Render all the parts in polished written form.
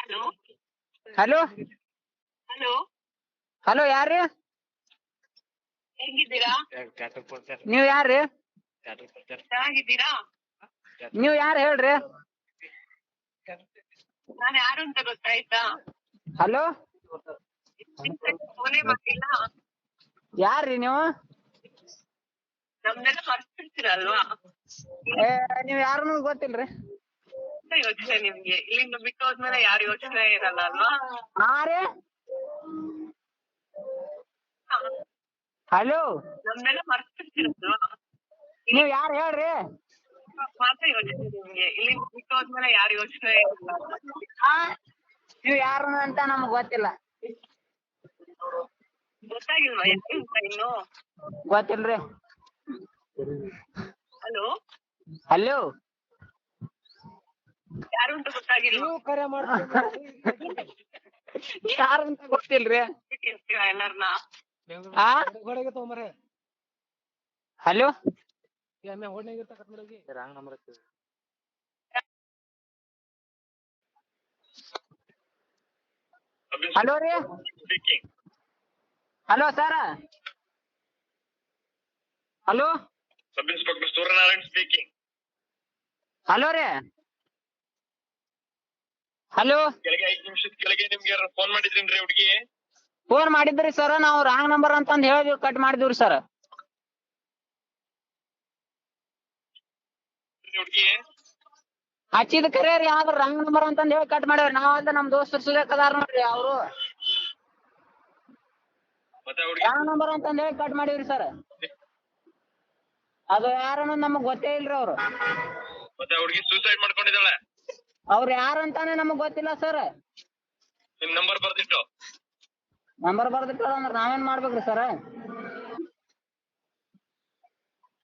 Hello hello hello hello ಯಾರ್ರಿ? ಹೇಗಿದ್ದೀರಾ? ನೀವ್ ಯಾರ್ರಿ? ಚೆನ್ನಾಗಿದ್ದೀರಾ? ನೀವ್ ಯಾರು ಹೇಳ್ರಿ? ನಾನು ಯಾರು ಅಂತ ಗೊತ್ತಾಯ್ತಾ? ಹಲೋ ಫೋನೇ ಮಾಡಿಲ್ಲ. ಯಾರ್ರಿ ನೀವು? ನಮ್ನೆಲ್ಲ ಮರ್ತಿರ್ತೀರಲ್ವಾ? ನೀವ್ ಯಾರು ಗೊತ್ತಿಲ್ರಿ. ಯೋಚನೆ ನಿಮ್ಗೆ ಇಲ್ಲಿಂದ ಬಿಟ್ಟು ಹೋದ್ಮೇಲೆ ಯಾರು ಯೋಚನೆ ಇರಲ್ಲ ಅಲ್ವಾ? ಹಾ ರೀ. ಹಲೋ ನಮ್ನೆಲ್ಲ ಮರ್ತಿರ್ತೀರಲ್ವಾ? ನೀವ್ ಯಾರು ಹೇಳ್ರಿ? ಮಾತ್ರ ಯೋಚನೆ ನಿಮ್ಗೆ ಇಲ್ಲಿಂದ ಬಿಟ್ಟು ಹೋದ್ಮೇಲೆ ಯಾರು ಯೋಚನೆ ಇರಲ್ಲ ಅಲ್ವಾ? ನೀವ್ ಯಾರು ಅಂತ ನಮಗ್ ಗೊತ್ತಿಲ್ಲ. ಗೊತ್ತಾಗಿಲ್ವಾ ಯಾರು ಅಂತ ಇನ್ನು? ಗೊತ್ತಿಲ್ರಿ. ಹಲೋ ಹಲೋ ಯಾರು ಅಂತ ಗೊತ್ತಾಗಿಲ್ವಾ? ಯಾರು ಅಂತ ಗೊತ್ತಿಲ್ರಿ. ಎಲ್ಲಾರ್ನ ಹಲೋ ಹಲೋ ರೀ. Hello sir. Hello sub inspector Suryanarayan speaking. Hello ರೀ. ಹಲೋ ಕೆಳಗೆ 5 ನಿಮಿಷದ ಕೆಳಗೆ ನಿಮ್ಗೆ ಫೋನ್ ಮಾಡಿದ್ರೇನ್ರಿ ಹುಡುಗಿ? ಫೋನ್ ಮಾಡಿದ್ರಿ ಸರ್, ನಾವು ರಾಂಗ್ ನಂಬರ್ ಅಂತಂದ್ ಹೇಳಿದ್ವಿ, ಕಟ್ ಮಾಡಿದ್ವಿ ಸರ್. ಹುಡುಗಿ ಹಚ್ಚಿದ ಕರೆ ರೀ, ಆದ್ರ ರಾಂಗ್ ನಂಬರ್ ಅಂತಂದ್ ಹೇಳಿ ಕಟ್ ಮಾಡ್ಯಾವ್ರಿ. ನಾವ್ ಅಲ್ದ ನಮ್ ದೋಸ್ತರು ಸುಜಾಕ್ ಅದಾರ ನೋಡ್ರಿ, ಅವರು ಮತ್ತೆ ಹುಡುಗಿ ರಾಂಗ್ ನಂಬರ್ ಅಂತಂದ್ ಹೇಳಿ ಕಟ್ ಮಾಡಿವ್ರಿ ಸರ್. ಅದು ಯಾರನ್ನ ನಮಗ್ ಗೊತ್ತೇ ಇಲ್ರಿ ಅವ್ರು. ಮತ್ತೆ ಹುಡುಗಿ ಸೂಸೈಡ್ ಮಾಡ್ಕೊಂಡಿದ್ದಾಳೆ. ಅವ್ರು ಯಾರಂತಾನೆ ನಮಗ್ ಗೊತ್ತಿಲ್ಲ ಸರ್. ನಿಮ್ ನಂಬರ್ ಬರ್ದಿಟ್ಟು ನಂಬರ್ ಬರ್ದಿಟ್ಟು ಅಂದ್ರೆ ನಾವೇನ್ ಮಾಡ್ಬೇಕ್ರಿ ಸರ್?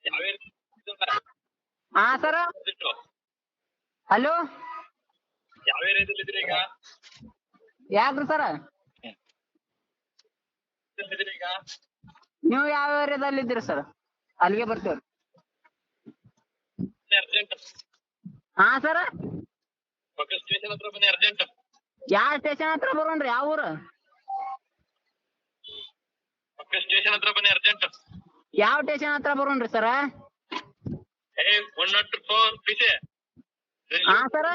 ಯಾವ ಹಾ ಸರ. ಹಲೋ ಯಾವ ಏರಿಯಾದಲ್ಲಿ ಇದ್ರಿ ಈಗ? ಯಾಕ್ರಿ ಸರ? ಈಗ ನೀವು ಯಾವ ಏರಿಯಾದಲ್ಲಿ ಇದ್ದೀರಿ ಸರ್? ಅಲ್ಲಿಗೆ ಬರ್ತೀವ್ರಿ. ಅರ್ಜೆಂಟ್ ಹಾ ಸರ. ಪಕ್ಕ ಸ್ಟೇಷನ್ ಹತ್ರ ಬನ್ನಿ, ಅರ್ಜೆಂಟ್. ಯಾವ ಸ್ಟೇಷನ್ ಹತ್ರ ಬರೋಣ್ರಿ? ಯಾವ ಊರು? ಪಕ್ಕ ಸ್ಟೇಷನ್ ಹತ್ರ ಬನ್ನಿ, ಅರ್ಜೆಂಟ್. ಯಾವ ಸ್ಟೇಷನ್ ಹತ್ರ ಬರೋಣ್ರಿ ಸರ? 104 ಪಿಸೆ. ಹಾ ಸರ.